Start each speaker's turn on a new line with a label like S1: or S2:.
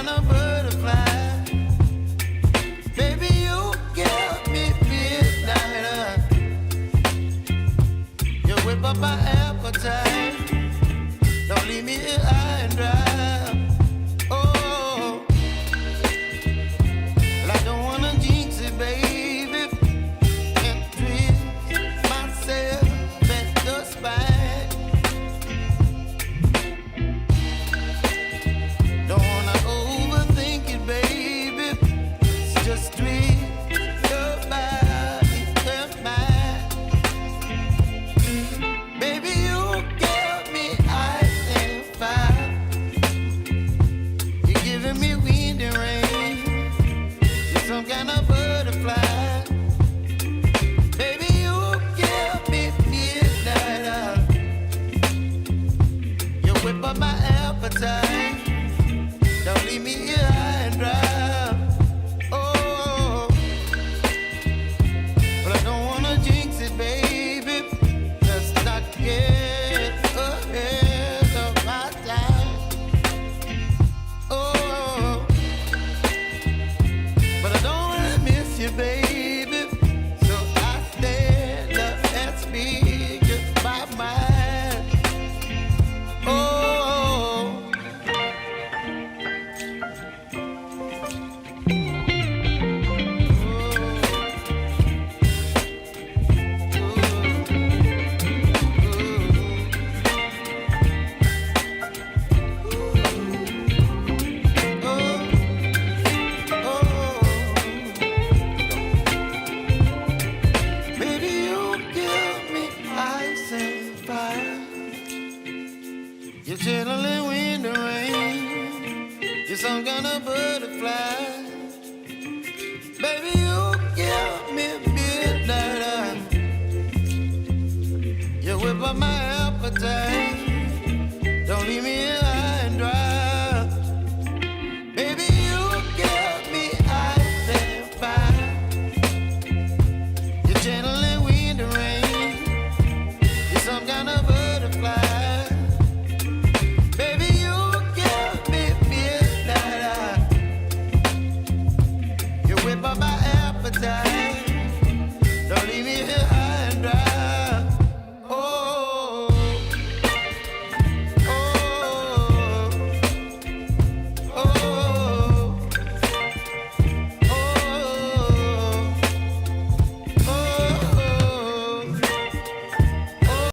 S1: kind of butterfly. Baby, you give me midnight. You whip up my appetite. Don't leave me here high and dry. Oh, well, I don't wanna jinx it, baby, and twist myself at the spine. Don't wanna overthink it, baby. It's just twist your body and mine. Baby, you give me ice and fire. You're giving me wind and rain. You're some kind of butterfly. Baby, you give me midnight. You whip up my appetite. Don't leave me here high and dry. Oh, but I don't wanna jinx it, baby. Let's not get ahead of my time. Oh, but I don't wanna miss you, baby. So I stand up and speak my mind. Oh. Baby, you give me ice and fire. You're chilling wind and rain. You're some kind of butterfly. Baby, you give me midnight. You whip up my appetite. Don't leave me here high and dry. Baby, you give me ice and fire. You're channeling wind and rain. You're some kind of butterfly. Baby, you give me midnight. You whip up my appetite.